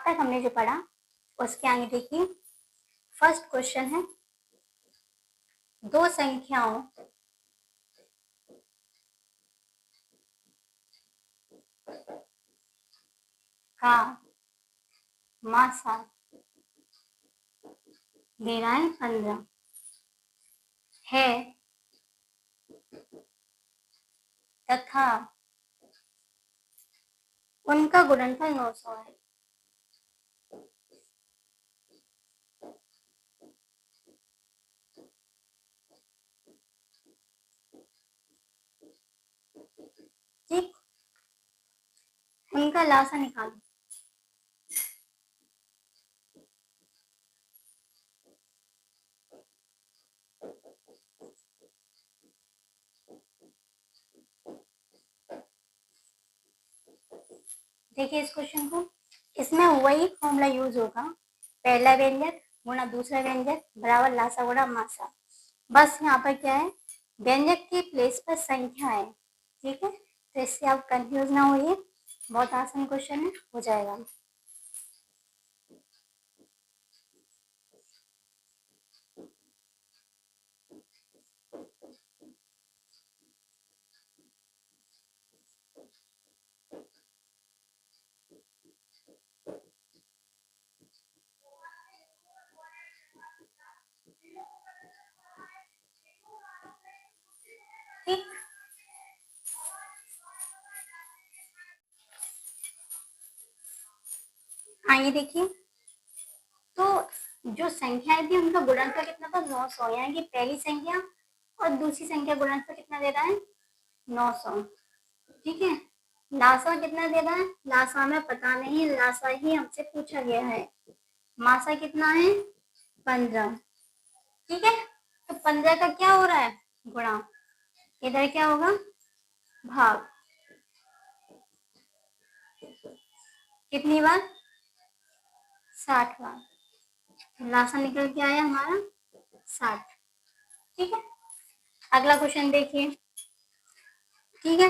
अब तक हमने जो पढ़ा उसके आगे देखिए। फर्स्ट क्वेश्चन है, दो संख्याओं का मासा दे रहा है 15 है तथा उनका गुणनफल 900 है। ठीक, उनका लासा निकालो। देखिए इस क्वेश्चन को, इसमें वही फॉर्मूला यूज होगा, पहला व्यंजक गुणा दूसरा व्यंजक बराबर लासा गुणा मासा। बस यहाँ पर क्या है, व्यंजक के प्लेस पर संख्या है। ठीक है, तो इससे आप कंफ्यूज ना होइए, बहुत आसान क्वेश्चन है, हो जाएगा। ठीक, आइए देखिए, तो जो संख्याएं थी उनका गुणनफल कितना था, 900। यानी कि पहली संख्या और दूसरी संख्या गुणनफल कितना दे रहा है, 900। ठीक है, लासा कितना दे रहा है, लासा हमें पता नहीं, लासा ही हमसे पूछा गया है। मासा कितना है, 15। ठीक है, तो 15 का क्या हो रहा है, गुणा। इधर क्या होगा, भाग। कितनी बार, 60 बार। तो लासा निकल के आया हमारा 60। ठीक है, अगला क्वेश्चन देखिए। ठीक है,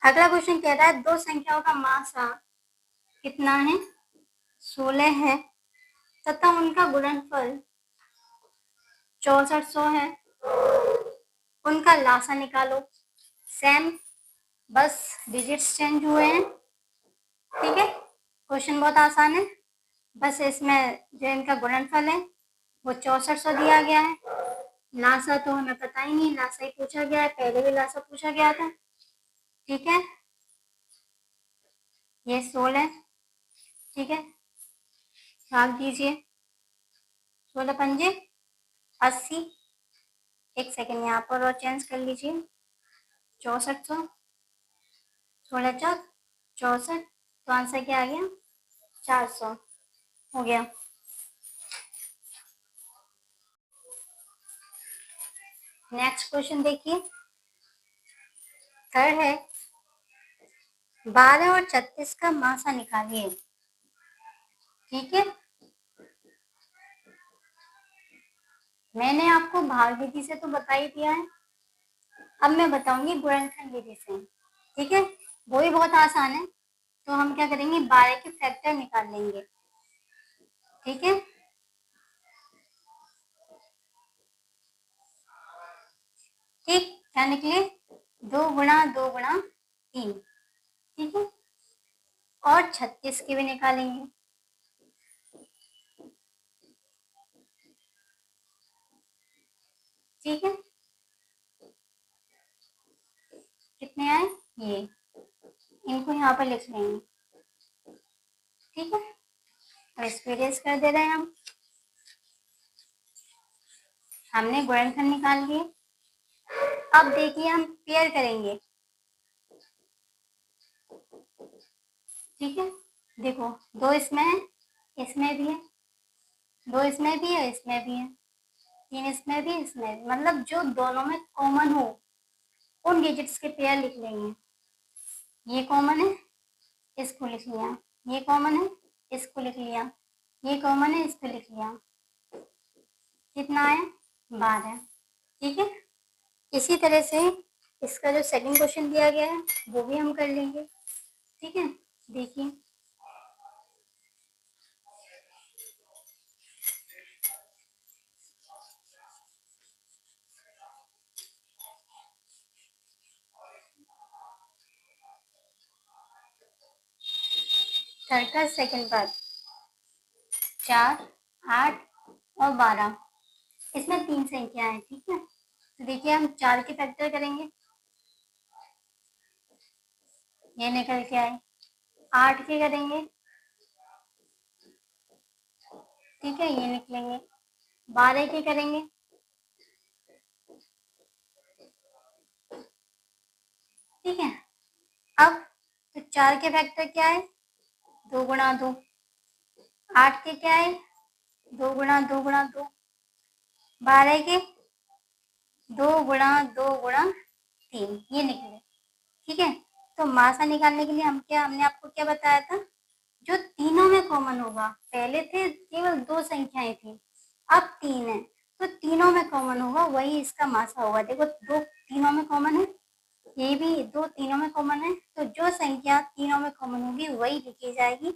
अगला क्वेश्चन कह रहा है, दो संख्याओं का मासा कितना है, 16 है तथा उनका गुणनफल 6400 है। उनका लासा निकालो। सेम, बस डिजिट्स चेंज हुए हैं। ठीक है, क्वेश्चन बहुत आसान है, बस इसमें जो इनका गुणनफल है वो 6400 दिया गया है। लासा तो हमें पता ही नहीं, लासा ही पूछा गया है, पहले भी लासा पूछा गया था। ठीक है, ये 16। ठीक है, भाग दीजिए, 16 पंजे 80। एक सेकेंड यहाँ पर और चेंज कर लीजिए, 6400, 16 चौक 64, तो आंसर क्या आ गया, 400 हो गया। नेक्स्ट क्वेश्चन देखिए, थर्ड है, 12 और 36 का मासा निकालिए। ठीक है, मैंने आपको भाग विधि से तो बता ही दिया है, अब मैं बताऊंगी गुणनखंड विधि से। ठीक है, वो भी बहुत आसान है, तो हम क्या करेंगे, 12 के फैक्टर निकाल लेंगे। ठीक है, ठीक, क्या निकले, 2 गुणा 2 गुणा 3। ठीक है, और 36 के भी निकालेंगे। ठीक है, कितने आए, ये, इनको यहाँ पर लिख लेंगे। ठीक है, और इसको इरेज कर दे रहे हैं हम। हमने गुणनखंड निकाल लिए, अब देखिए हम पेयर करेंगे। ठीक है, देखो, 2 इसमें है, इसमें भी है, 2 इसमें भी है, इसमें भी है, 3 इसमें भी, इसमें भी, मतलब जो दोनों में कॉमन हो उन डिजिट्स के पेयर लिख लेंगे। ये कॉमन है, इसको लिख लिया, ये कॉमन है, इसको लिख लिया, ये कॉमन है, इसको लिख लिया। कितना है, 12। ठीक है, इसी तरह से इसका जो सेकंड क्वेश्चन दिया गया है वो भी हम कर लेंगे। ठीक है, देखिए, थर्ड का सेकंड पार्ट 4, 8 और 12। इसमें 3 संख्या है, ठीक है। तो देखिए हम 4 के फैक्टर करेंगे, ये निकल के आए। 8 के करेंगे, ठीक है, ये निकलेंगे। 12 के करेंगे, ठीक है। अब तो 4 के फैक्टर क्या है, 2 गुणा 2। 8 के क्या है, 2 गुणा 2 गुणा 2। 12 के 2 गुणा 2 गुणा 3, ये निकले, ठीक है। तो मासा निकालने के लिए हमने आपको क्या बताया था, जो तीनों में कॉमन होगा। पहले थे केवल 2 संख्याएं थी, अब 3 है, तो तीनों में कॉमन होगा, वही इसका मासा होगा। देखो 2 तीनों में कॉमन है, ये भी 2 तीनों में कॉमन है, तो जो संख्या तीनों में कॉमन होगी वही लिखी जाएगी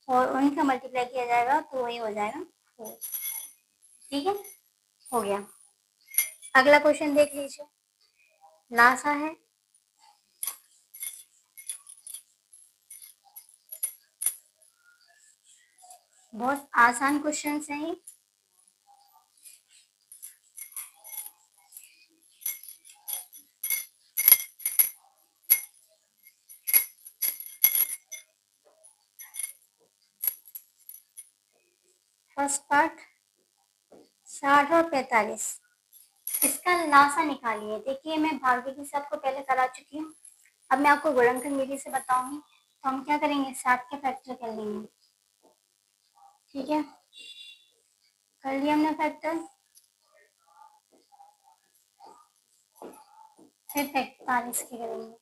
और उनका मल्टीप्लाई किया जाएगा तो वही हो जाएगा 4, ठीक है। हो गया। अगला क्वेश्चन देख लीजिए, लासा है। बहुत आसान क्वेश्चन है ये। फर्स्ट पार्ट 60 और 45, इसका लासा निकालिए। देखिए मैं भाग्य की सबको पहले करा चुकी हूँ, अब मैं आपको गुणनखंड विधि से बताऊंगी। तो हम क्या करेंगे, 60 के फैक्टर कर लेंगे, ठीक है। कर लिया हमने फैक्टर, फिर 45 के करेंगे,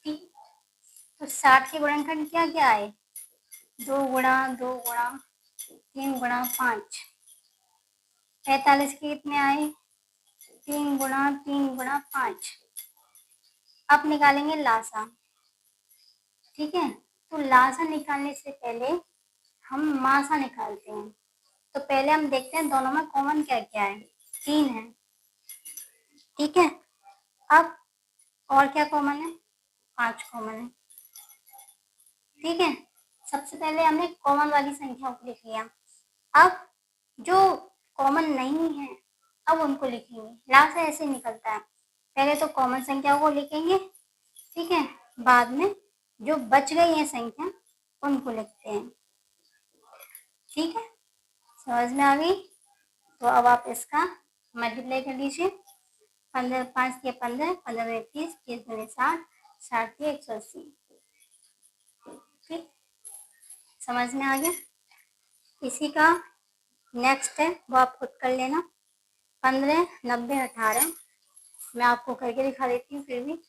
ठीक। तो 60 के गुणनखंड क्या क्या आए, 2 गुणा 2 गुणा 3 गुणा 5। 45 के कितने आए, 3 गुणा 3 गुणा 5। अब निकालेंगे लासा, ठीक है। तो लासा निकालने से पहले हम मासा निकालते हैं। तो पहले हम देखते हैं दोनों में कॉमन क्या क्या है, 3 है, ठीक है। अब और क्या कॉमन है, 5 कॉमन है, ठीक है। सबसे पहले हमने कॉमन वाली संख्याओं को लिख लिया। अब जो कॉमन नहीं है अब उनको लिखेंगे। लास्ट ऐसे निकलता है, पहले तो कॉमन संख्याओं को लिखेंगे, ठीक है, बाद में जो बच गई है संख्या उनको लिखते हैं, ठीक है। समझ में आ गई। तो अब आप इसका मल्टीप्लाई कर लीजिए। 15 5 के 15, 15 में 30, 30 में 60, 60 के 180, ठीक। समझ में आ गया। इसी का नेक्स्ट है वो आप खुद कर लेना। 15, 90, 18 मैं आपको करके दिखा देती हूँ फिर भी।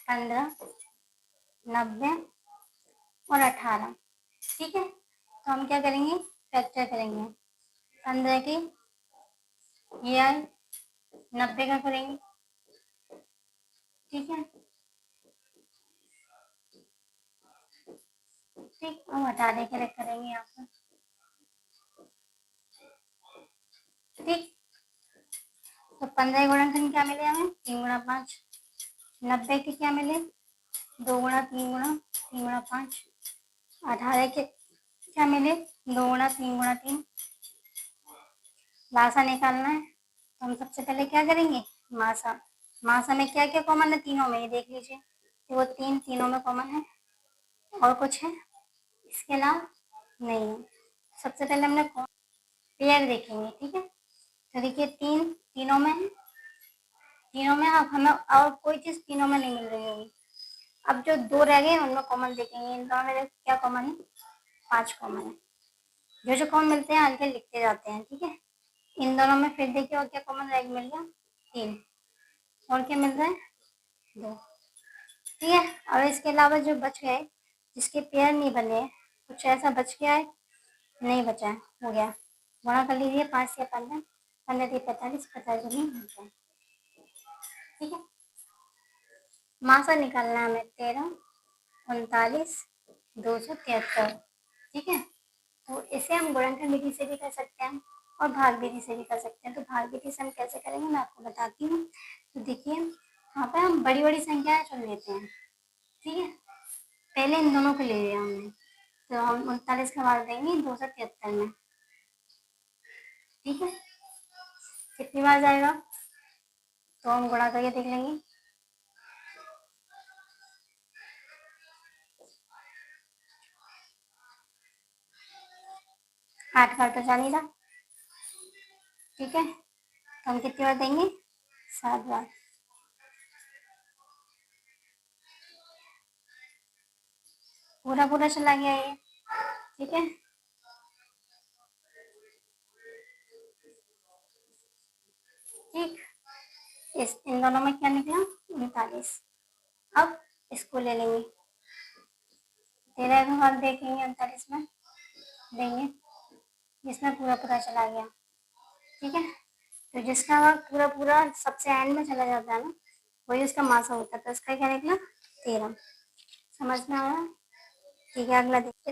पंद्रह, 90 और 18, ठीक है। तो हम क्या करेंगे, फैक्टर करेंगे। 15 की ये आए, 90 का करेंगे, ठीक है, ठीक। हम 18 के करेंगे यहाँ पर, ठीक। तो 15 गुणनखंड क्या मिले हमें, 3 गुणा 5। 90 के क्या मिले, 2 गुणा 3 गुणा 3 गुणा 5। 18 के क्या मिले, 2 गुणा 3 गुणा 3। लासा निकालना है तो हम सबसे पहले क्या करेंगे, मासा। मासा में क्या क्या कॉमन है, तीनों में, ये देख लीजिए। तो वो तीनों में कॉमन है। और कुछ है इसके अलावा, नहीं है। सबसे पहले हमने पेयर देखेंगे, ठीक है। तो देखिए तीनों में है, तीनों में। अब हमें और कोई चीज तीनों में नहीं मिल रही होगी। अब जो 2 रह गए उनमें कॉमन देखेंगे। इन दोनों में क्या कॉमन है, 5 कॉमन है। जो जो कॉमन मिलते हैं आगे लिखते जाते हैं, ठीक है। इन दोनों में फिर देखिए और क्या कॉमन रह मिल गया, 3। और क्या मिल रहा है, 2, ठीक है। और इसके अलावा जो बच गए, जिसके पेयर नहीं बने, कुछ ऐसा बच गया है नहीं बचा है, हो गया। गुणा कर लीजिए 5 से 15, 15 से 45, 50 नहीं बचा। ठीक है, मासा निकालना है हमें 13, 39, 273। ठीक है, तो इसे हम गुणनखंड विधि से भी कर सकते हैं और भाग विधि से भी कर सकते हैं। तो भाग विधि से हम कैसे करेंगे मैं आपको बताती हूँ। तो देखिए यहाँ पर हम बड़ी बड़ी संख्याएं चुन लेते हैं। ठीक है, पहले इन दोनों को ले लिया हमने, तो हम 39 का भाग देंगे 273 में। ठीक है, कितनी बार जाएगा तो हम गुणा करके देख लेंगे। 8 बार तो जा नहीं रहा। ठीक है, तो हम कितनी बार देंगे, 7 बार। पूरा पूरा चला गया ये। ठीक है, ठीक, इन दोनों में क्या निकला, 39। अब इसको ले लेंगे, 13 का भाग देखेंगे 39 में देंगे, जिसमें पूरा पूरा चला गया। ठीक है, तो जिसका भाग पूरा पूरा सबसे एंड में चला जाता है ना, वही उसका मासा होता है। तो इसका क्या निकला, 13। समझ में आया। ठीक है, अगला देखते